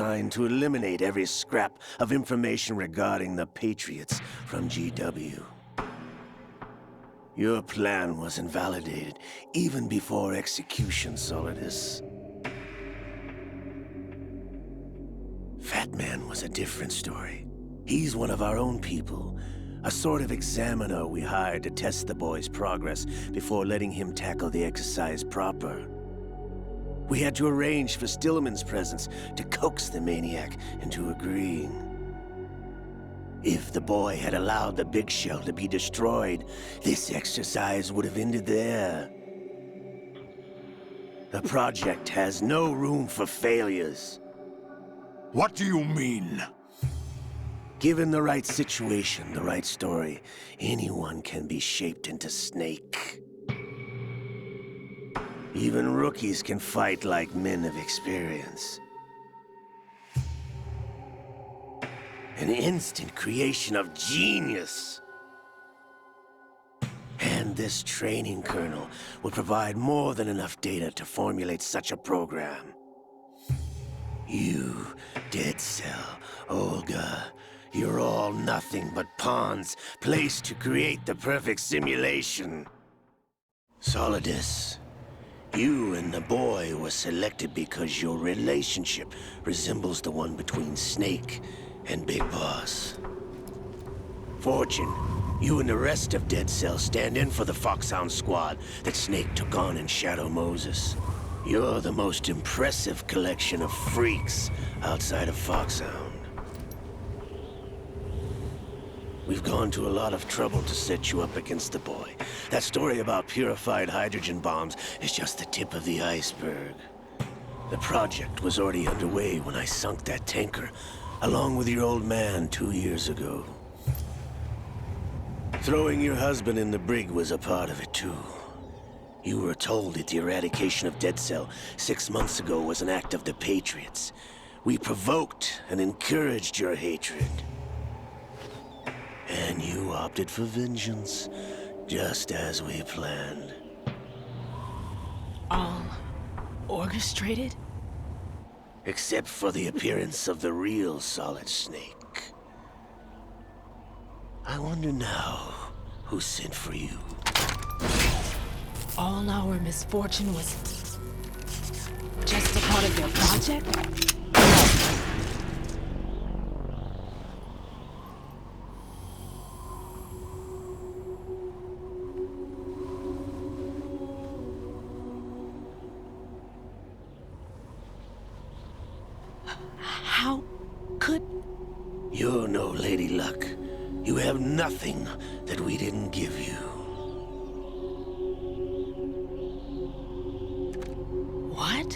designed to eliminate every scrap of information regarding the Patriots from GW. Your plan was invalidated even before execution, Solidus. Fat Man was a different story. He's one of our own people. A sort of examiner we hired to test the boy's progress before letting him tackle the exercise proper. We had to arrange for Stillman's presence to coax the maniac into agreeing. If the boy had allowed the big shell to be destroyed, this exercise would have ended there. The project has no room for failures. What do you mean? Given the right situation, the right story, anyone can be shaped into Snake. Even rookies can fight like men of experience. An instant creation of genius. And this training kernel would provide more than enough data to formulate such a program. You, Dead Cell, Olga, you're all nothing but pawns placed to create the perfect simulation. Solidus, you and the boy were selected because your relationship resembles the one between Snake and Big Boss. Fortune, you and the rest of Dead Cell stand in for the Foxhound squad that Snake took on in Shadow Moses. You're the most impressive collection of freaks outside of Foxhound. We've gone to a lot of trouble to set you up against the boy. That story about purified hydrogen bombs is just the tip of the iceberg. The project was already underway when I sunk that tanker, along with your old man 2 years ago. Throwing your husband in the brig was a part of it too. You were told that the eradication of Dead Cell 6 months ago was an act of the Patriots. We provoked and encouraged your hatred. And you opted for vengeance, just as we planned. All orchestrated? Except for the appearance of the real Solid Snake. I wonder now who sent for you. All our misfortune was just a part of their project? How could... You're no Lady Luck. You have nothing that we didn't give you. What?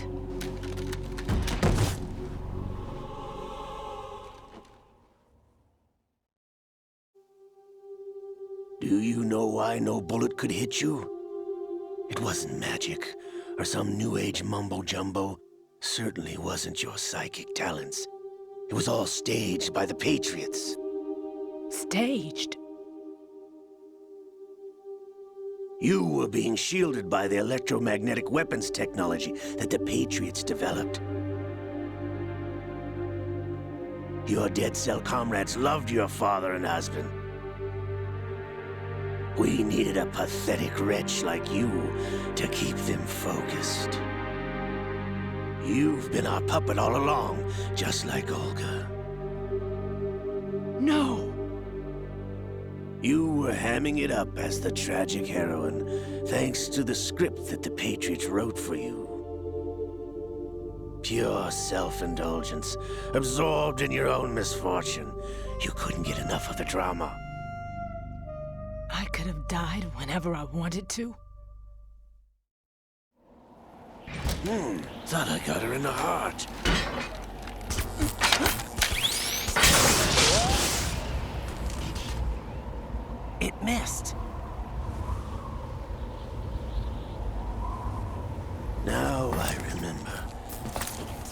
Do you know why no bullet could hit you? It wasn't magic, or some new age mumbo-jumbo. Certainly wasn't your psychic talents. It was all staged by the Patriots. Staged? You were being shielded by the electromagnetic weapons technology that the Patriots developed. Your Dead Cell comrades loved your father and husband. We needed a pathetic wretch like you to keep them focused. You've been our puppet all along, just like Olga. No! You were hamming it up as the tragic heroine, thanks to the script that the Patriots wrote for you. Pure self-indulgence, absorbed in your own misfortune. You couldn't get enough of the drama. I could have died whenever I wanted to. Thought I got her in the heart. It missed. Now I remember.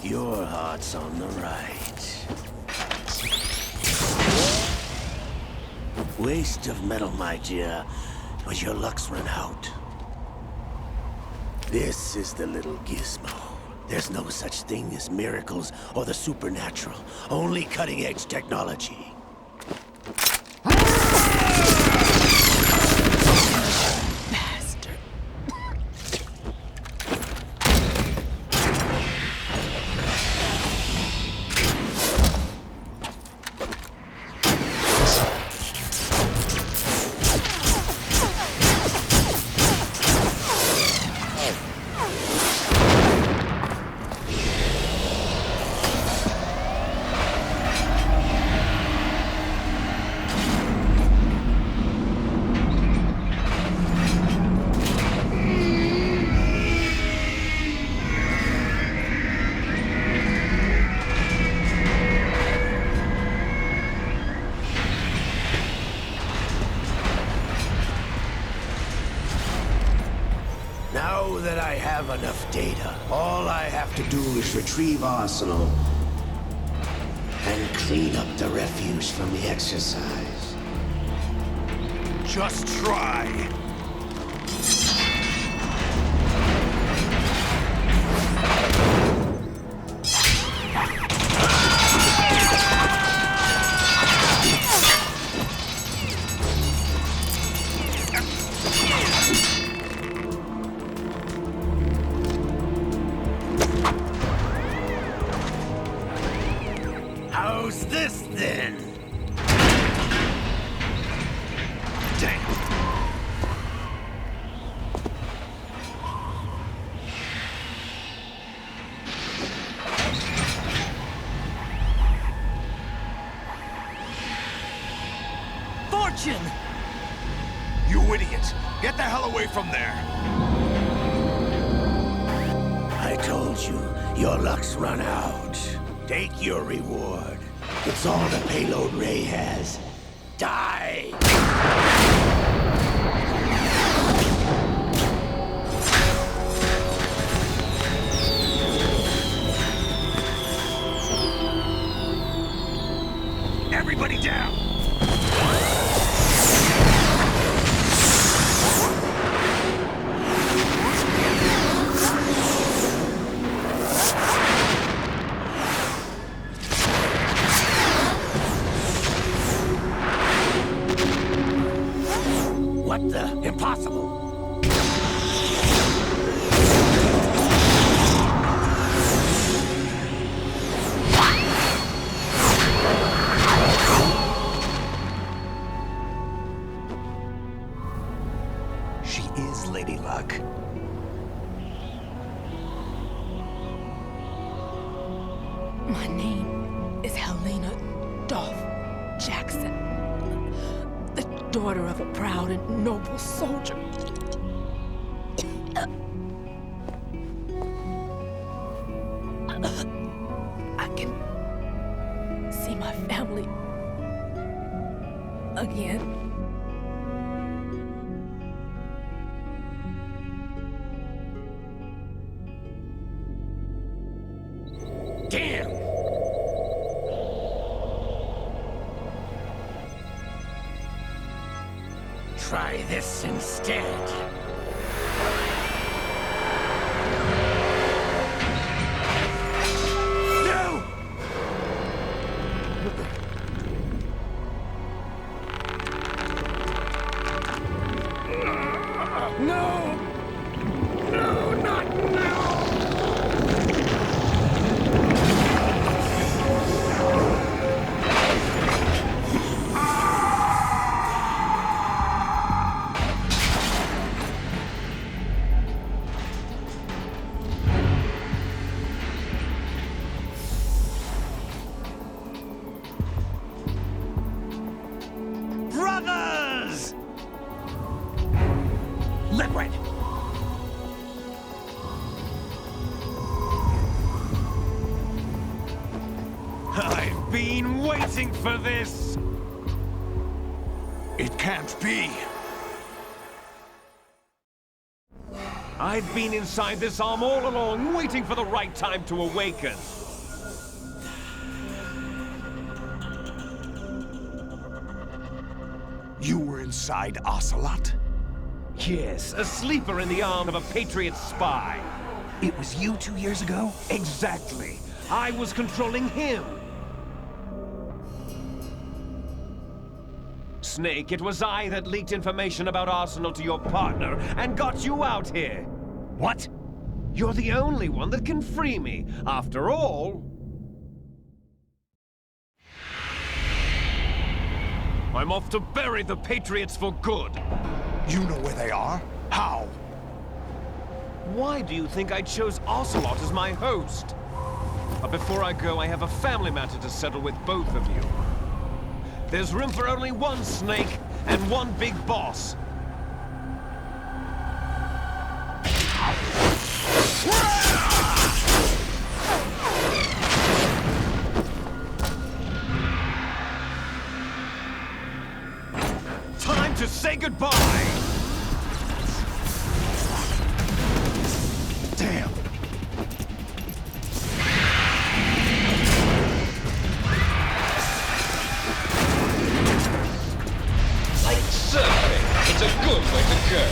Your heart's on the right. Waste of metal, my dear, but your luck's run out. This is the little gizmo. There's no such thing as miracles or the supernatural. Only cutting-edge technology. Bastard. Now that I have enough data, all I have to do is retrieve Arsenal and clean up the refuse from the exercise. Just try. How's this then? Damn. Fortune! You idiot! Get the hell away from there! I told you, your luck's run out. Take your reward. It's all the payload Ray has. Die! Everybody down! What the? Impossible! She is Lady Luck. My name is Helena Dolph Jackson, the daughter of a proud and noble soldier. I can see my family again. Damn! Try this instead. No! No! No, not now! Brothers! Liquid! I've been waiting for this! It can't be. I've been inside this arm all along, waiting for the right time to awaken. You were inside Ocelot? Yes, a sleeper in the arm of a Patriot spy. It was you 2 years ago? Exactly. I was controlling him. Snake, it was I that leaked information about Arsenal to your partner and got you out here. What? You're the only one that can free me. After all, I'm off to bury the Patriots for good. You know where they are? How? Why do you think I chose Ocelot as my host? But before I go, I have a family matter to settle with both of you. There's room for only one Snake and one big boss. Time to say goodbye! Damn! Like surfing, it's a good way to go.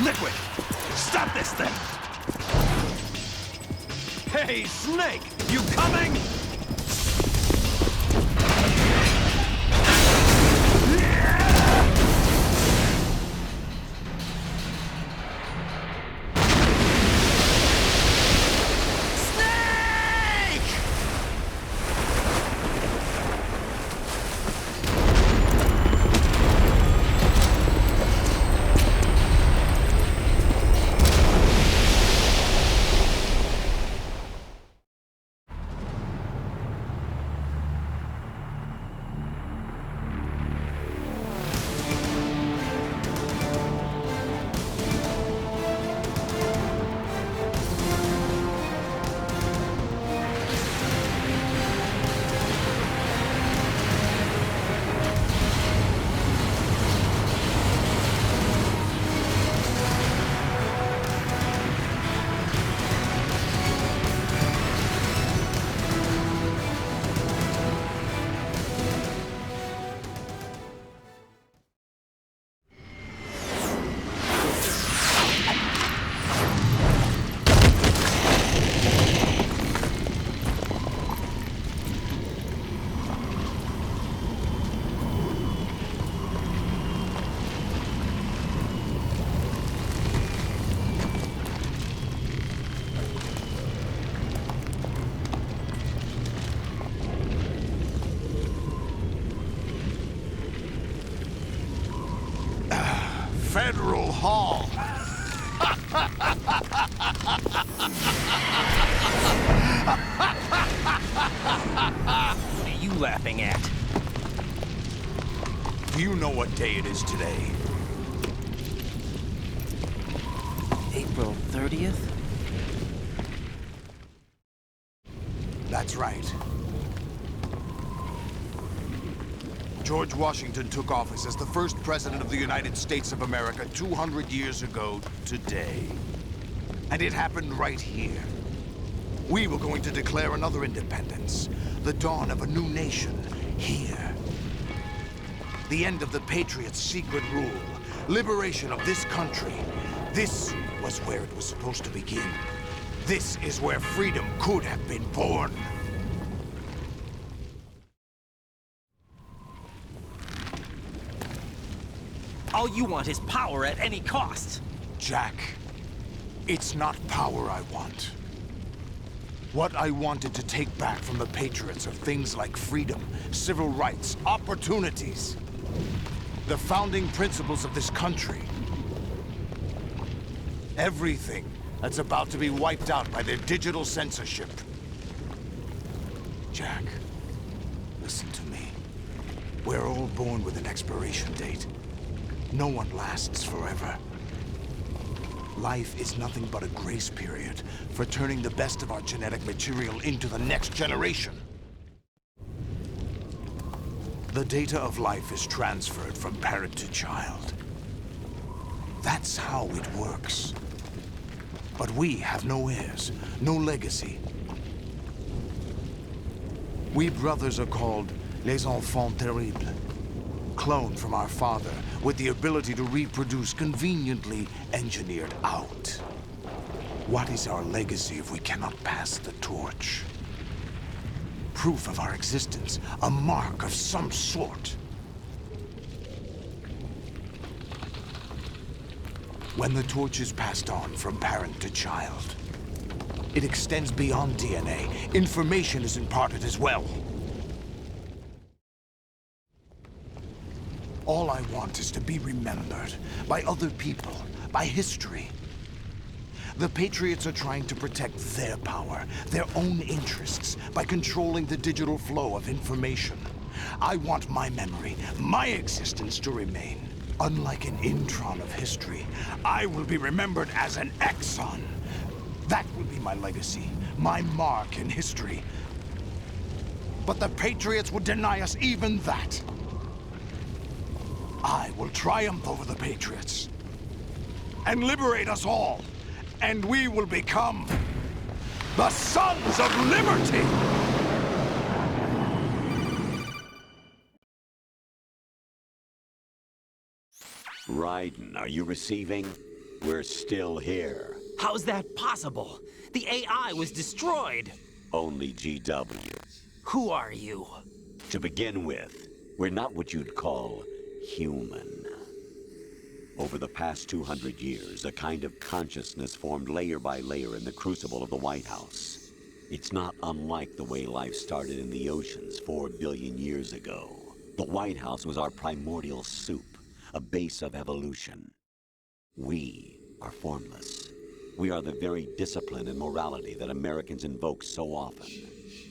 Liquid! Stop this thing! Hey, Snake! You coming? Federal Hall. What are you laughing at? Do you know what day it is today? April 30th? That's right. George Washington took office as the first president of the United States of America 200 years ago today. And it happened right here. We were going to declare another independence, the dawn of a new nation, here. The end of the Patriots' secret rule, liberation of this country. This was where it was supposed to begin. This is where freedom could have been born. All you want is power at any cost. Jack, it's not power I want. What I wanted to take back from the Patriots are things like freedom, civil rights, opportunities. The founding principles of this country. Everything that's about to be wiped out by their digital censorship. Jack, listen to me. We're all born with an expiration date. No one lasts forever. Life is nothing but a grace period for turning the best of our genetic material into the next generation. The data of life is transferred from parent to child. That's how it works. But we have no heirs, no legacy. We brothers are called Les Enfants Terribles. Cloned from our father, with the ability to reproduce conveniently engineered out. What is our legacy if we cannot pass the torch? Proof of our existence, a mark of some sort. When the torch is passed on from parent to child, it extends beyond DNA. Information is imparted as well. All I want is to be remembered by other people, by history. The Patriots are trying to protect their power, their own interests, by controlling the digital flow of information. I want my memory, my existence to remain. Unlike an intron of history, I will be remembered as an exon. That will be my legacy, my mark in history. But the Patriots would deny us even that. I will triumph over the Patriots and liberate us all, and we will become the Sons of Liberty! Raiden, are you receiving? We're still here. How's that possible? The AI was destroyed. Only GW. Who are you? To begin with, we're not what you'd call human. Over the past 200 years, a kind of consciousness formed layer by layer in the crucible of the White House. It's not unlike the way life started in the oceans 4 billion years ago. The White House was our primordial soup, a base of evolution. We are formless. We are the very discipline and morality that Americans invoke so often.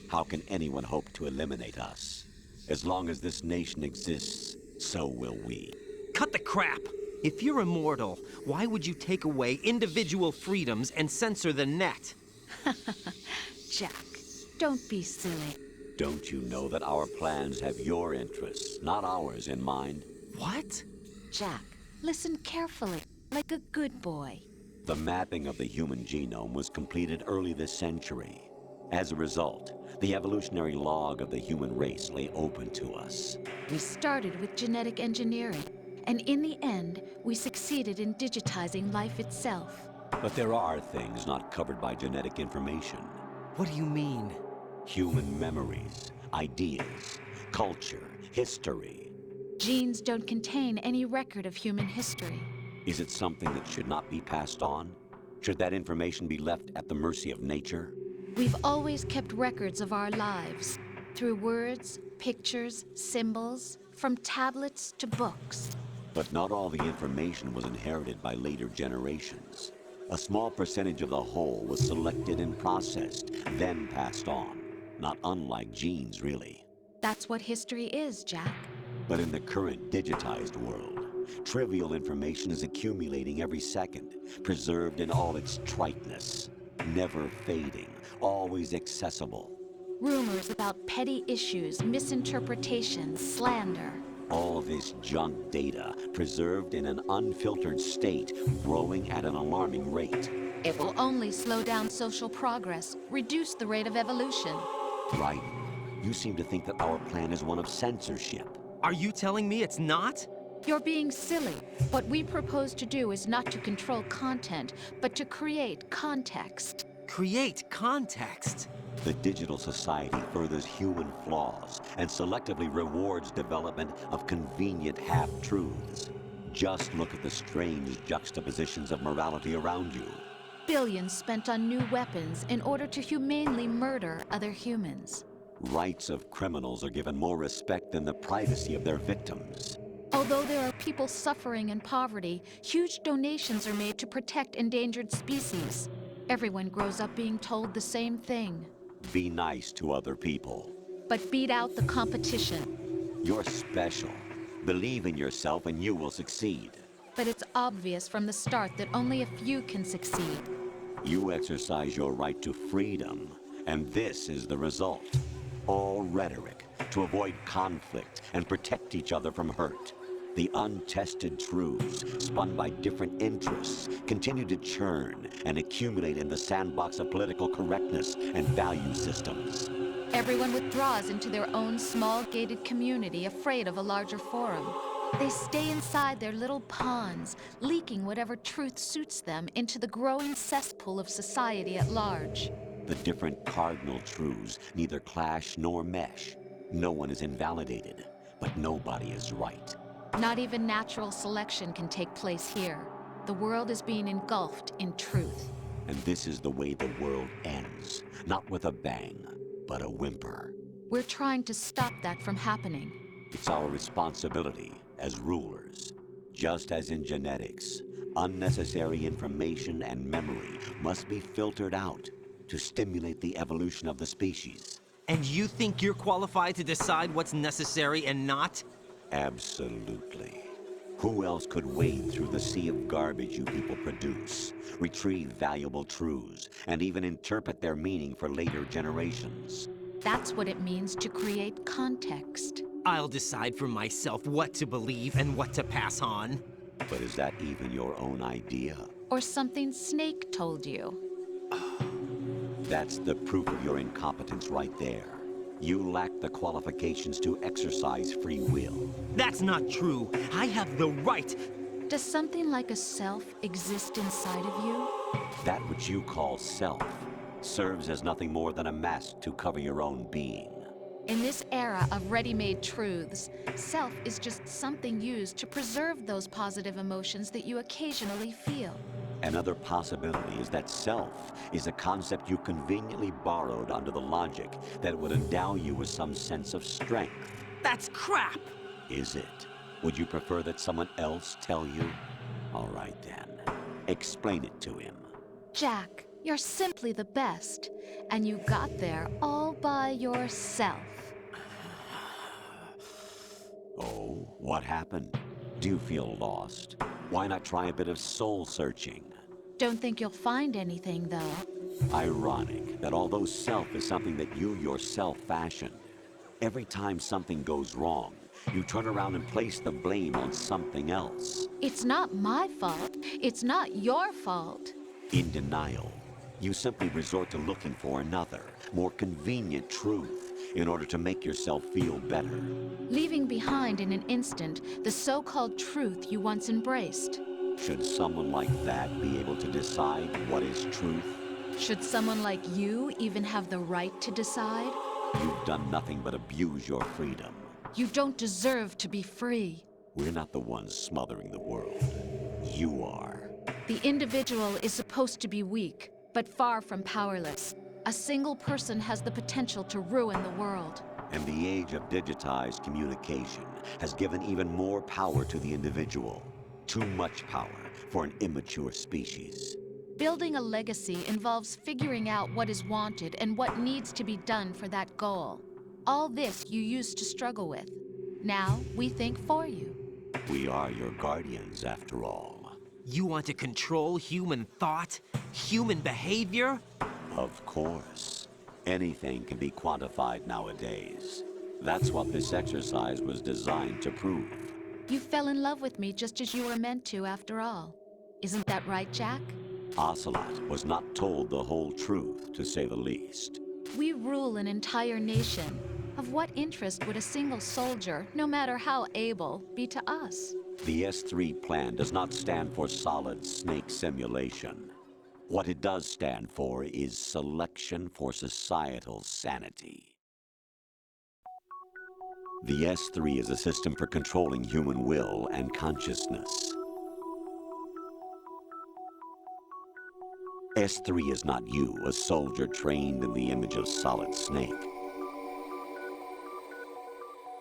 How can anyone hope to eliminate us? As long as this nation exists, so will we. Cut the crap! If you're immortal, why would you take away individual freedoms and censor the net? Jack, don't be silly. Don't you know that our plans have your interests, not ours, in mind? What? Jack, listen carefully, like a good boy. The mapping of the human genome was completed early this century. As a result, the evolutionary log of the human race lay open to us. We started with genetic engineering, and in the end, we succeeded in digitizing life itself. But there are things not covered by genetic information. What do you mean? Human memories, ideas, culture, history. Genes don't contain any record of human history. Is it something that should not be passed on? Should that information be left at the mercy of nature? We've always kept records of our lives, through words, pictures, symbols, from tablets to books. But not all the information was inherited by later generations. A small percentage of the whole was selected and processed, then passed on. Not unlike genes, really. That's what history is, Jack. But in the current digitized world, trivial information is accumulating every second, preserved in all its triteness, never fading, always accessible. Rumors about petty issues, misinterpretations, slander. All this junk data, preserved in an unfiltered state, growing at an alarming rate. It will only slow down social progress, reduce the rate of evolution. Right. You seem to think that our plan is one of censorship. Are you telling me it's not? You're being silly. What we propose to do is not to control content, but to create context. Create context? The digital society furthers human flaws and selectively rewards development of convenient half-truths. Just look at the strange juxtapositions of morality around you. Billions spent on new weapons in order to humanely murder other humans. Rights of criminals are given more respect than the privacy of their victims. Although there are people suffering in poverty, huge donations are made to protect endangered species. Everyone grows up being told the same thing. Be nice to other people. But beat out the competition. You're special. Believe in yourself and you will succeed. But it's obvious from the start that only a few can succeed. You exercise your right to freedom, and this is the result. All rhetoric to avoid conflict and protect each other from hurt. The untested truths, spun by different interests, continue to churn and accumulate in the sandbox of political correctness and value systems. Everyone withdraws into their own small gated community, afraid of a larger forum. They stay inside their little ponds, leaking whatever truth suits them into the growing cesspool of society at large. The different cardinal truths neither clash nor mesh. No one is invalidated, but nobody is right. Not even natural selection can take place here. The world is being engulfed in truth. And this is the way the world ends. Not with a bang, but a whimper. We're trying to stop that from happening. It's our responsibility as rulers. Just as in genetics, unnecessary information and memory must be filtered out to stimulate the evolution of the species. And you think you're qualified to decide what's necessary and not? Absolutely. Who else could wade through the sea of garbage you people produce, retrieve valuable truths, and even interpret their meaning for later generations? That's what it means to create context. I'll decide for myself what to believe and what to pass on. But is that even your own idea? Or something Snake told you. That's the proof of your incompetence right there. You lack the qualifications to exercise free will. That's not true. I have the right. Does something like a self exist inside of you? That which you call self serves as nothing more than a mask to cover your own being. In this era of ready-made truths, self is just something used to preserve those positive emotions that you occasionally feel. Another possibility is that self is a concept you conveniently borrowed under the logic that it would endow you with some sense of strength. That's crap! Is it? Would you prefer that someone else tell you? All right then. Explain it to him. Jack, you're simply the best, and you got there all by yourself. Oh, what happened? Do you feel lost? Why not try a bit of soul searching? Don't think you'll find anything, though. Ironic that although self is something that you yourself fashioned, every time something goes wrong, you turn around and place the blame on something else. It's not my fault. It's not your fault. In denial, you simply resort to looking for another, more convenient truth in order to make yourself feel better. Leaving behind in an instant the so-called truth you once embraced. Should someone like that be able to decide what is truth? Should someone like you even have the right to decide? You've done nothing but abuse your freedom. You don't deserve to be free. We're not the ones smothering the world. You are. The individual is supposed to be weak, but far from powerless. A single person has the potential to ruin the world. And the age of digitized communication has given even more power to the individual. Too much power for an immature species. Building a legacy involves figuring out what is wanted and what needs to be done for that goal. All this you used to struggle with. Now we think for you. We are your guardians, after all. You want to control human thought? Human behavior? Of course. Anything can be quantified nowadays. That's what this exercise was designed to prove. You fell in love with me just as you were meant to, after all. Isn't that right, Jack? Ocelot was not told the whole truth, to say the least. We rule an entire nation. Of what interest would a single soldier, no matter how able, be to us? The S3 plan does not stand for solid snake simulation. What it does stand for is selection for societal sanity. The S3 is a system for controlling human will and consciousness. S3 is not you, a soldier trained in the image of Solid Snake.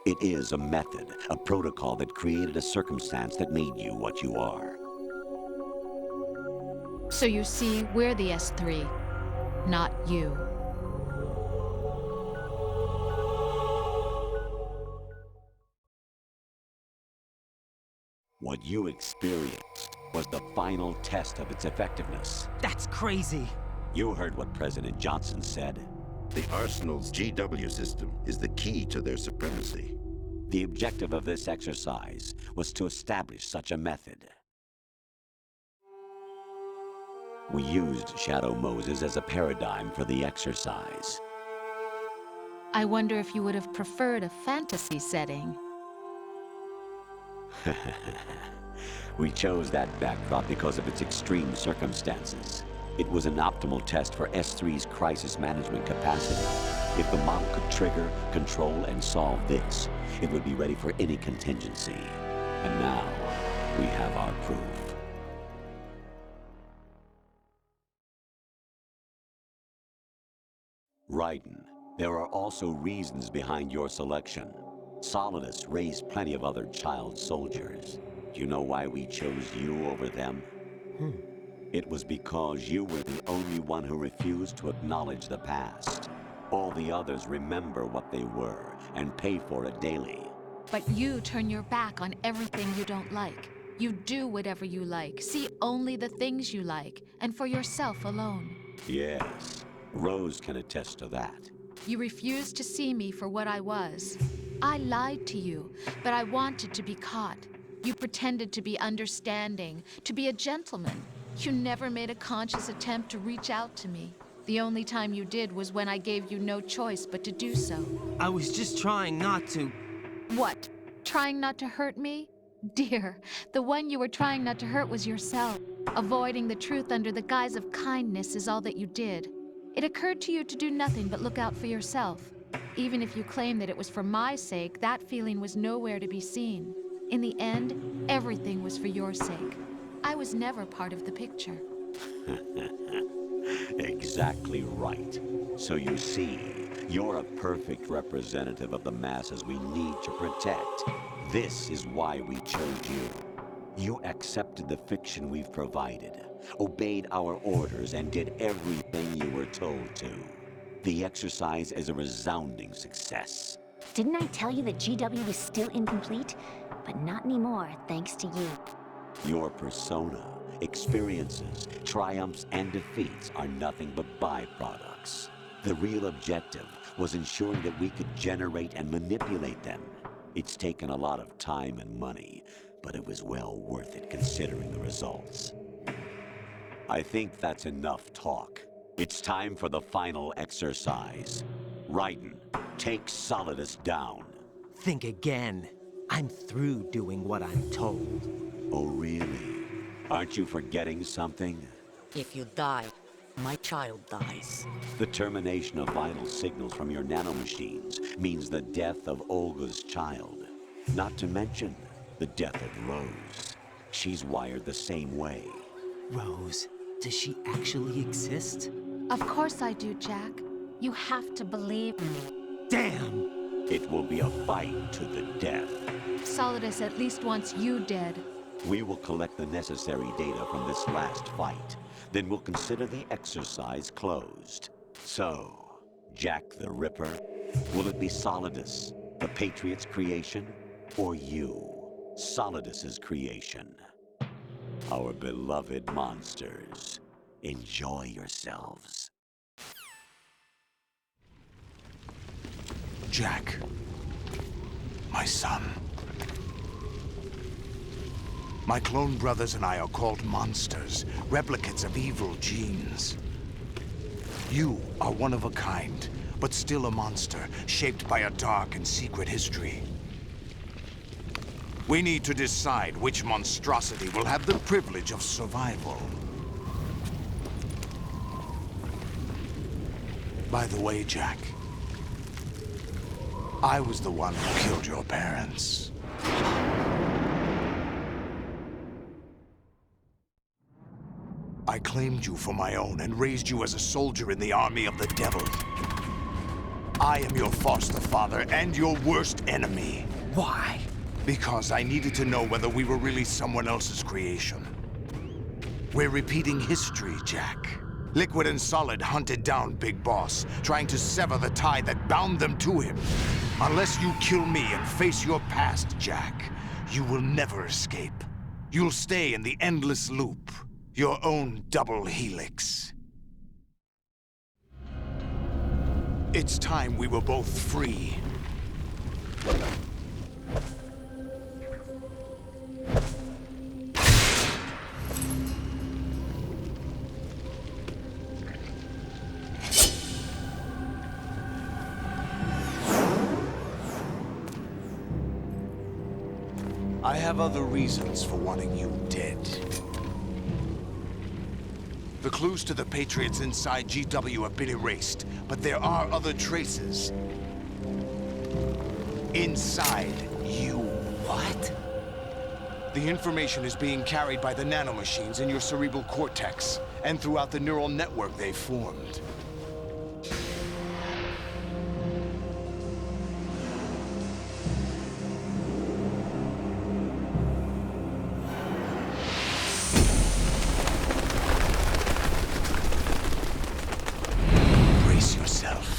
It is a method, a protocol that created a circumstance that made you what you are. So you see, we're the S3, not you. What you experienced was the final test of its effectiveness. That's crazy. You heard what President Johnson said. The Arsenal's GW system is the key to their supremacy. The objective of this exercise was to establish such a method. We used Shadow Moses as a paradigm for the exercise. I wonder if you would have preferred a fantasy setting. We chose that backdrop because of its extreme circumstances. It was an optimal test for S3's crisis management capacity. If the model could trigger, control, and solve this, it would be ready for any contingency. And now, we have our proof. Raiden, there are also reasons behind your selection. Solidus raised plenty of other child soldiers. Do you know why we chose you over them? It was because you were the only one who refused to acknowledge the past. All the others remember what they were and pay for it daily. But you turn your back on everything you don't like. You do whatever you like, see only the things you like, and for yourself alone. Yes, Rose can attest to that. You refused to see me for what I was. I lied to you, but I wanted to be caught. You pretended to be understanding, to be a gentleman. You never made a conscious attempt to reach out to me. The only time you did was when I gave you no choice but to do so. I was just trying not to. What? Trying not to hurt me? Dear, the one you were trying not to hurt was yourself. Avoiding the truth under the guise of kindness is all that you did. It occurred to you to do nothing but look out for yourself. Even if you claim that it was for my sake, that feeling was nowhere to be seen. In the end, everything was for your sake. I was never part of the picture. Exactly right. So you see, you're a perfect representative of the masses we need to protect. This is why we chose you. You accepted the fiction we've provided, obeyed our orders, and did everything you were told to. The exercise is a resounding success. Didn't I tell you that GW was still incomplete? But not anymore, thanks to you. Your persona, experiences, triumphs, and defeats are nothing but byproducts. The real objective was ensuring that we could generate and manipulate them. It's taken a lot of time and money, but it was well worth it considering the results. I think that's enough talk. It's time for the final exercise. Raiden, take Solidus down. Think again. I'm through doing what I'm told. Oh, really? Aren't you forgetting something? If you die, my child dies. The termination of vital signals from your nanomachines means the death of Olga's child. Not to mention the death of Rose. She's wired the same way. Rose, does she actually exist? Of course I do, Jack. You have to believe me. Damn! It will be a fight to the death. Solidus at least wants you dead. We will collect the necessary data from this last fight. Then we'll consider the exercise closed. So, Jack the Ripper, will it be Solidus, the Patriot's creation, or you, Solidus's creation? Our beloved monsters, enjoy yourselves. Jack, my son. My clone brothers and I are called monsters, replicates of evil genes. You are one of a kind, but still a monster, shaped by a dark and secret history. We need to decide which monstrosity will have the privilege of survival. By the way, Jack, I was the one who killed your parents. I claimed you for my own and raised you as a soldier in the army of the devil. I am your foster father and your worst enemy. Why? Because I needed to know whether we were really someone else's creation. We're repeating history, Jack. Liquid and Solid hunted down Big Boss, trying to sever the tie that bound them to him. Unless you kill me and face your past, Jack, you will never escape. You'll stay in the endless loop, your own double helix. It's time we were both free. I have other reasons for wanting you dead. The clues to the Patriots inside GW have been erased, but there are other traces. Inside you. What? The information is being carried by the nanomachines in your cerebral cortex, and throughout the neural network they've formed. Brace yourself.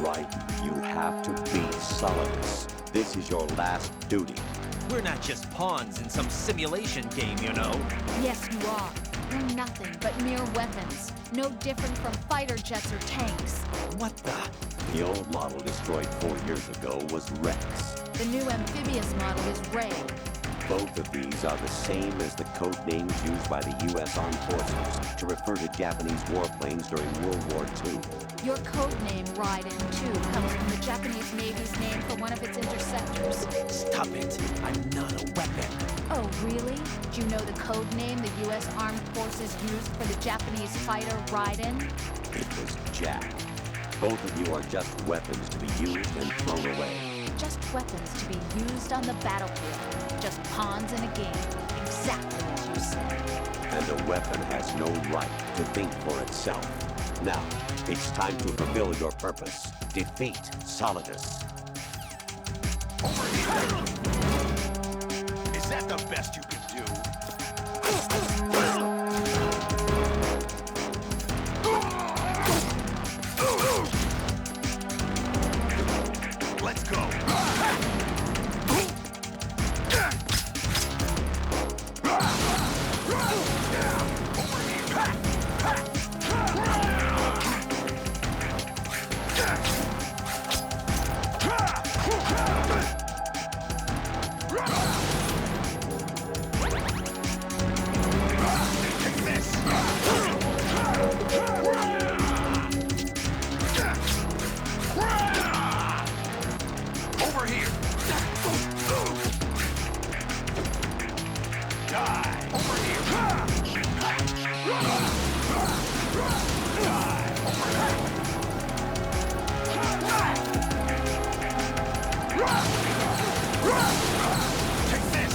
Right, you have to beat Solidus. This is your last duty. We're not just pawns in some simulation game, you know. Yes, you are. You're nothing but mere weapons. No different from fighter jets or tanks. What the? The old model destroyed 4 years ago was Rex. The new amphibious model is Ray. Both of these are the same as the code names used by the U.S. Armed Forces to refer to Japanese warplanes during World War II. Your code name, Raiden, too, comes from the Japanese Navy's name for one of its interceptors. Stop it. I'm not a weapon. Oh, really? Do you know the code name the U.S. Armed Forces used for the Japanese fighter Raiden? It was Jack. Both of you are just weapons to be used and thrown away. Just weapons to be used on the battlefield. Just pawns in a game. Exactly as you said. And a weapon has no right to think for itself. Now, it's time to fulfill your purpose. Defeat Solidus. Over here! Is that the best you can do? Let's go! Over here! Die! Over here! Die! Over here! Take this!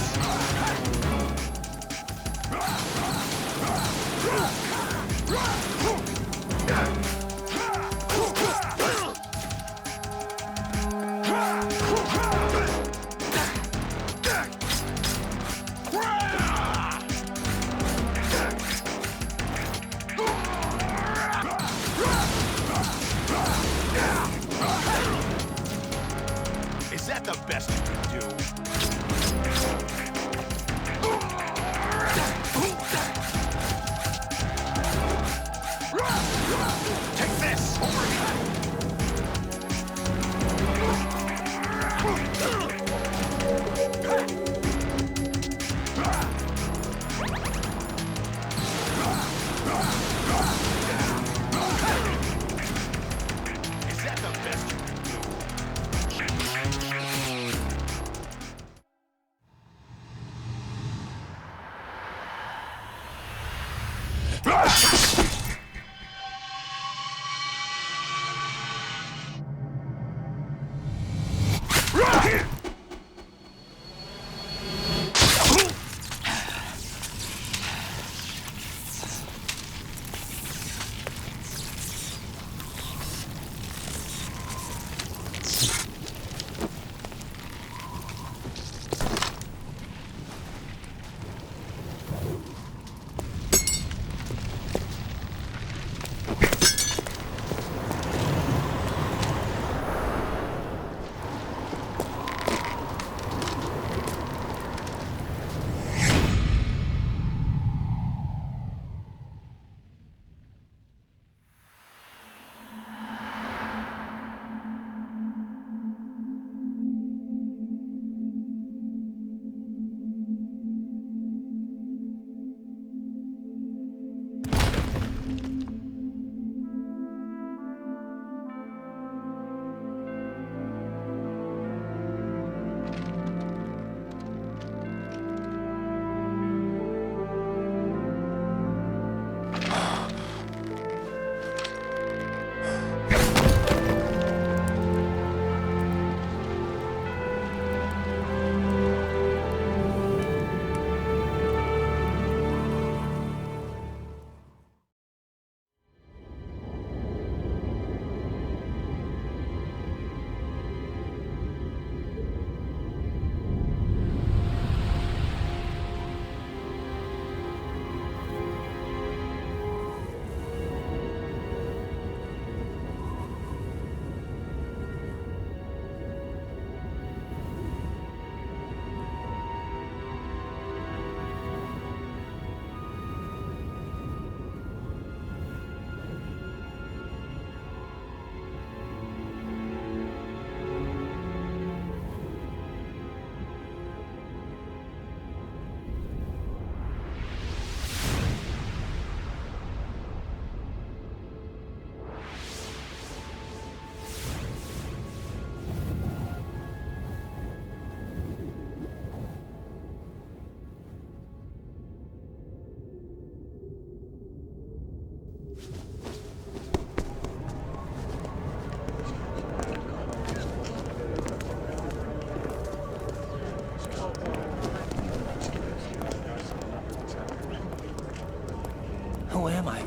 Is that the best you can do? Take this! Over Is that the best you can do?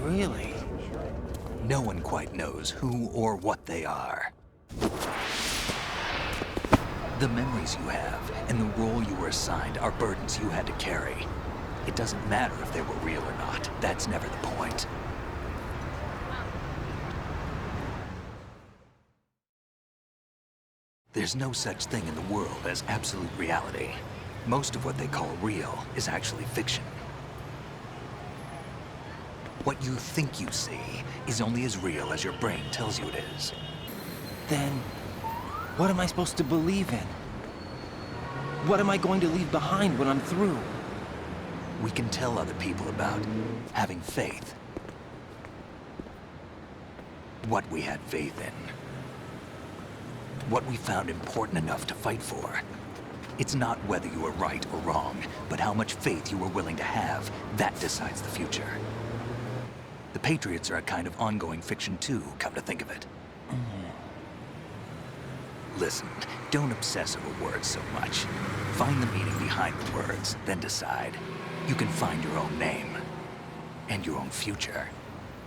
Really? No one quite knows who or what they are. The memories you have and the role you were assigned are burdens you had to carry. It doesn't matter if they were real or not. That's never the point. There's no such thing in the world as absolute reality. Most of what they call real is actually fiction. What you think you see is only as real as your brain tells you it is. Then, what am I supposed to believe in? What am I going to leave behind when I'm through? We can tell other people about having faith. What we had faith in. What we found important enough to fight for. It's not whether you were right or wrong, but how much faith you were willing to have. That decides the future. The Patriots are a kind of ongoing fiction too, come to think of it. Listen, don't obsess over words so much. Find the meaning behind the words, then decide. You can find your own name. And your own future.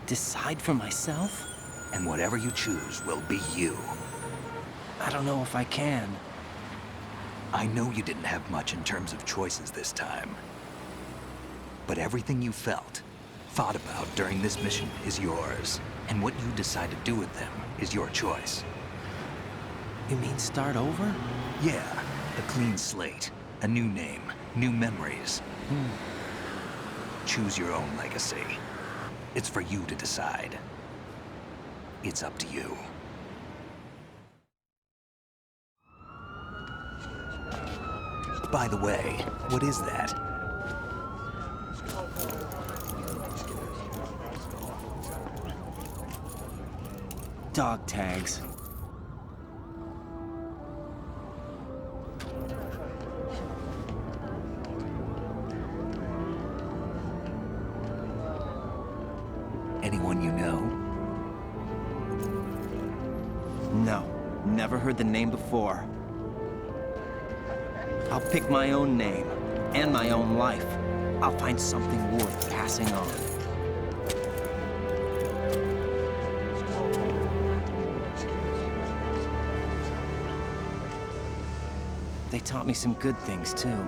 Decide for myself? And whatever you choose will be you. I don't know if I can. I know you didn't have much in terms of choices this time. But everything you felt, thought about during this mission is yours. And what you decide to do with them is your choice. You mean start over? Yeah, a clean slate, a new name, new memories. Choose your own legacy. It's for you to decide. It's up to you. By the way, what is that? Dog tags. Anyone you know? No, never heard the name before. I'll pick my own name, and my own life. I'll find something worth passing on. They taught me some good things, too.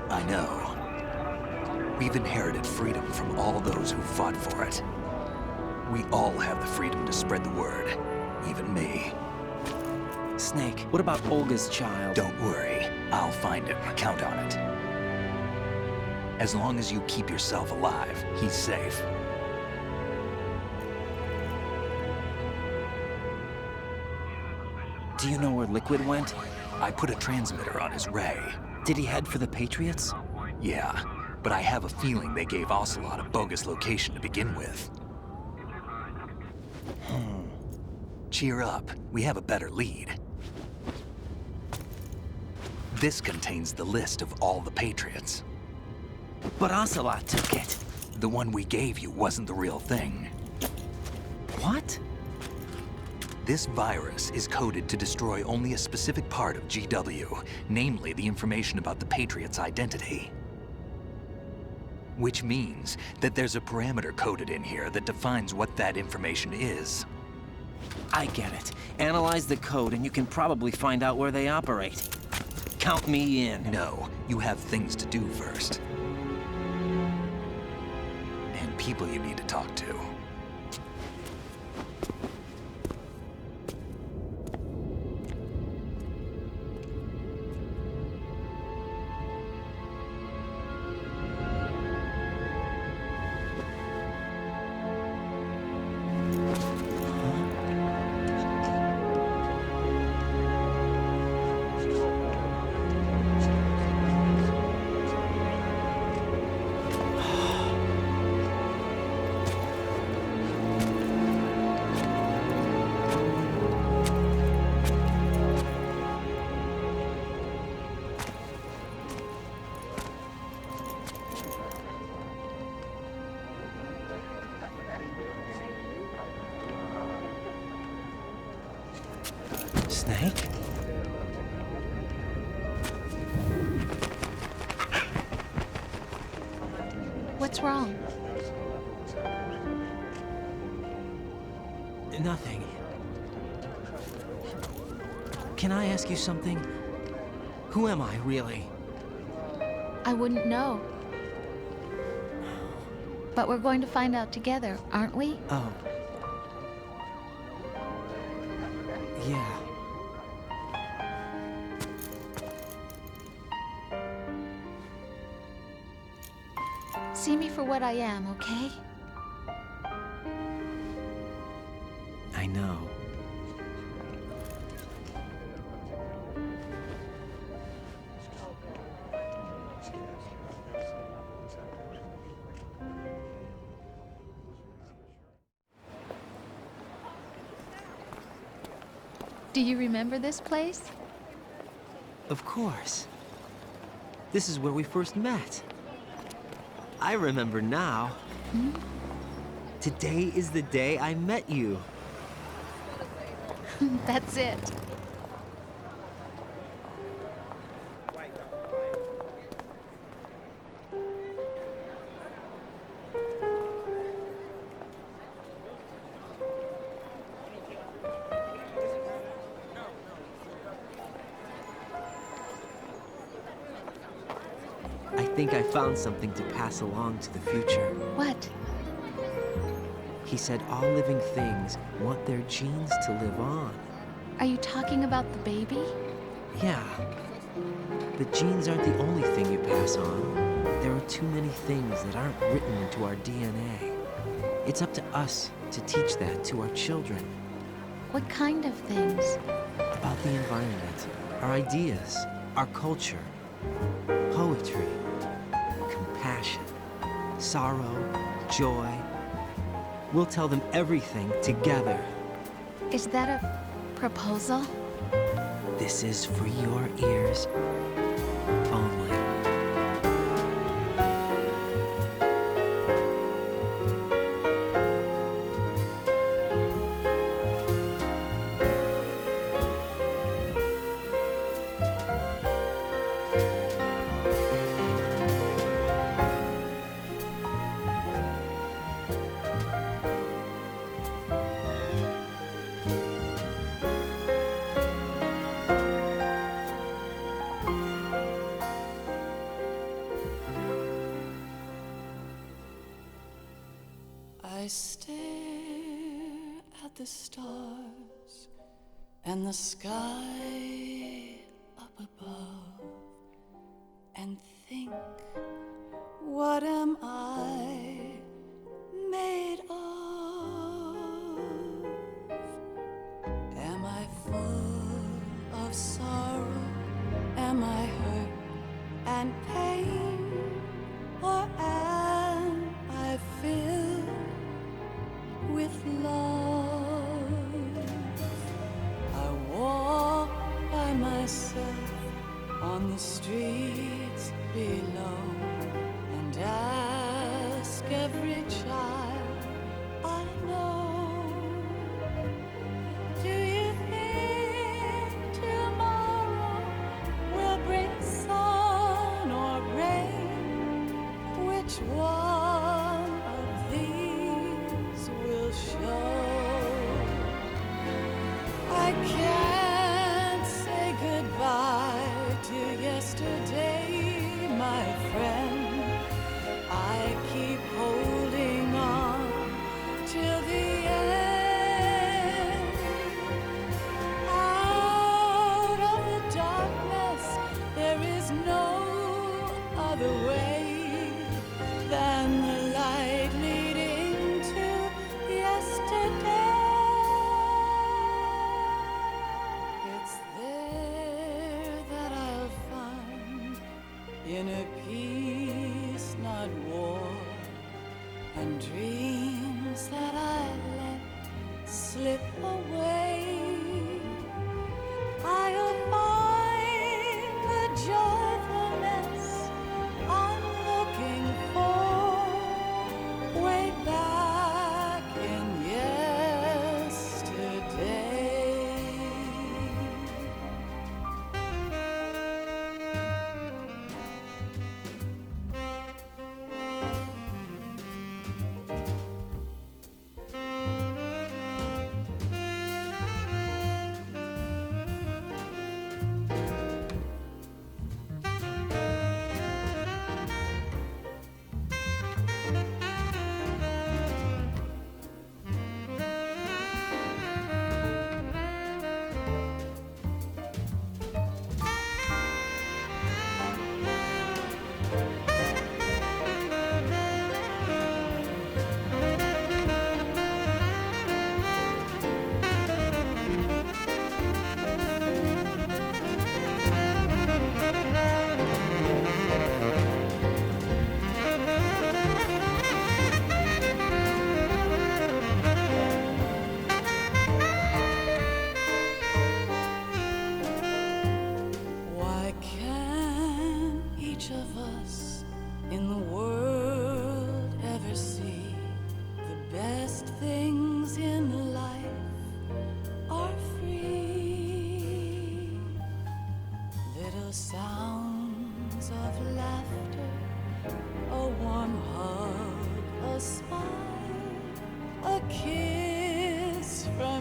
I know. We've inherited freedom from all those who fought for it. We all have the freedom to spread the word, even me. Snake, what about Olga's child? Don't worry, I'll find him. Count on it. As long as you keep yourself alive, he's safe. Do you know where Liquid went? I put a transmitter on his ray. Did he head for the Patriots? Yeah, but I have a feeling they gave Ocelot a bogus location to begin with. Cheer up, we have a better lead. This contains the list of all the Patriots. But Ocelot took it. The one we gave you wasn't the real thing. What? This virus is coded to destroy only a specific part of GW, namely the information about the Patriots' identity. Which means that there's a parameter coded in here that defines what that information is. I get it. Analyze the code and you can probably find out where they operate. Count me in. No, you have things to do first. And people you need to talk to. Snake? What's wrong? Nothing. Can I ask you something? Who am I, really? I wouldn't know. But we're going to find out together, aren't we? Oh. Yeah. See me for what I am, okay? I know. Do you remember this place? Of course. This is where we first met. I remember now. Hmm? Today is the day I met you. That's it. I think I found something to pass along to the future. What? He said all living things want their genes to live on. Are you talking about the baby? Yeah. The genes aren't the only thing you pass on. There are too many things that aren't written into our DNA. It's up to us to teach that to our children. What kind of things? About the environment, our ideas, our culture, poetry, compassion, sorrow, joy. We'll tell them everything together. Is that a proposal? This is for your ears only. I stare at the stars and the sky up above and think, what am I made of? Am I full of sorrow? Am I hurt and pain? Or am I filled with love? I walk by myself on the streets below and ask every child I know, do you think tomorrow will bring sun or rain? Which one of these will show? I can't say goodbye to yesterday, my friend. I keep holding on till the end. Out of the darkness, there is no other way than the light leading to yesterday. It's there that I'll find inner peace, not war, and dreams that I let slip away. I'll find the joyfulness I'm looking for way back in yesterday.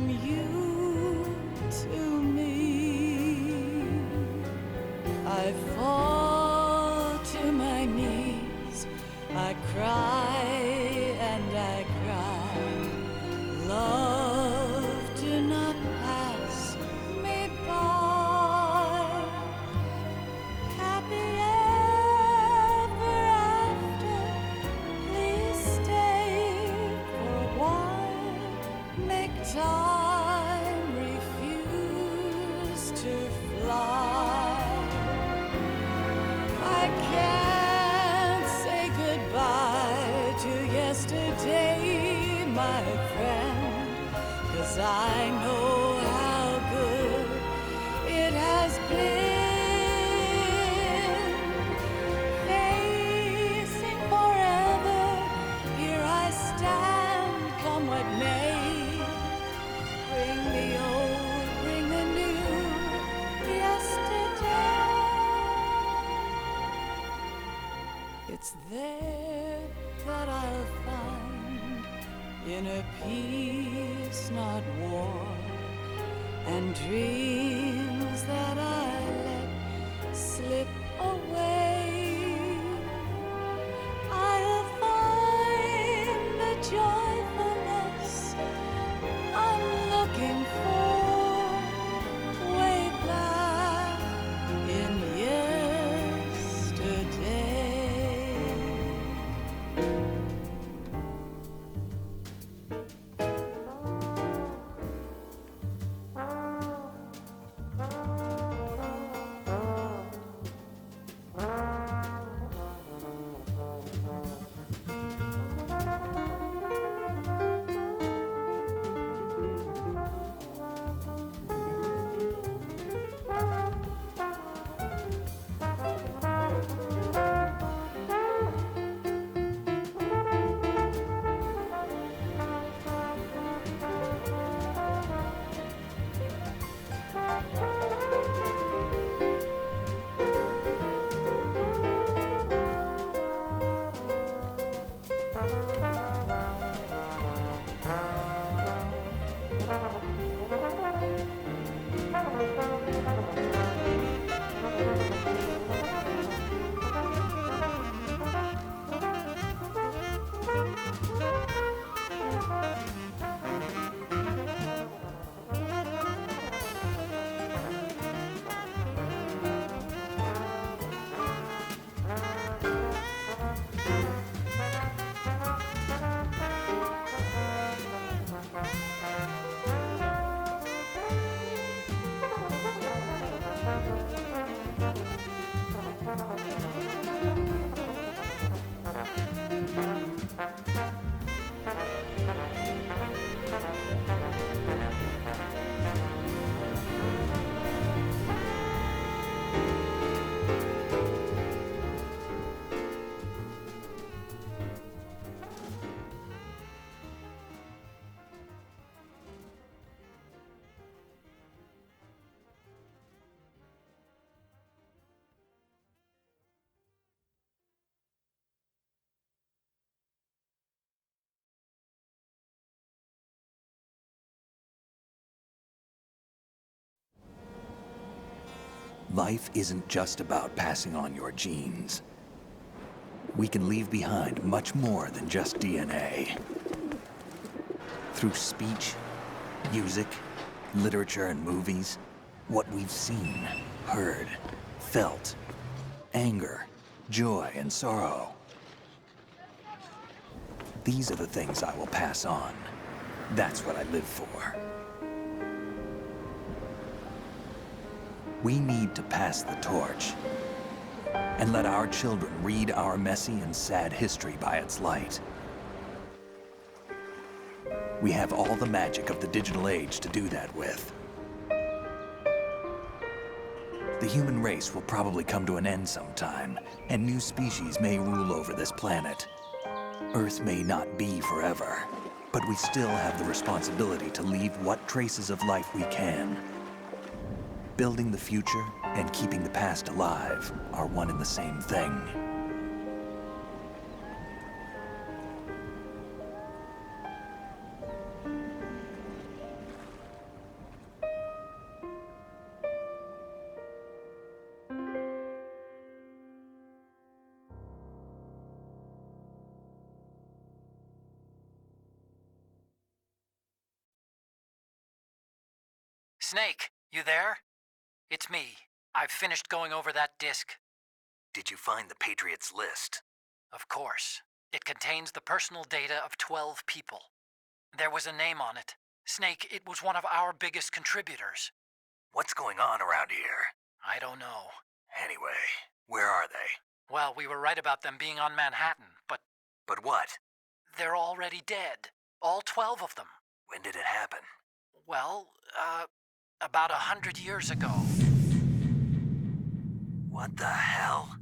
from you to me. I fall to my knees, I cry and I cry. Love, do not pass me by. Happy ever after, please stay for a while. Make time, refuse to fly. I can't say goodbye to yesterday, my friend, 'cause I know how good it has been. Facing forever, here I stand, come what may. Bring the old, bring the new, yesterday. It's there that I'll find inner peace, not war, and dreams that I let slip away. I'll find the joyfulness I'm looking for way back in yesterday. Life isn't just about passing on your genes. We can leave behind much more than just DNA. Through speech, music, literature, and movies, what we've seen, heard, felt, anger, joy, and sorrow. These are the things I will pass on. That's what I live for. We need to pass the torch and let our children read our messy and sad history by its light. We have all the magic of the digital age to do that with. The human race will probably come to an end sometime, and new species may rule over this planet. Earth may not be forever, but we still have the responsibility to leave what traces of life we can. Building the future and keeping the past alive are one and the same thing. Snake, you there? It's me. I've finished going over that disk. Did you find the Patriots list? Of course. It contains the personal data of 12 people. There was a name on it. Snake, it was one of our biggest contributors. What's going on around here? I don't know. Anyway, where are they? Well, we were right about them being on Manhattan, but... But what? They're already dead. All 12 of them. When did it happen? Well, about 100 years ago. What the hell?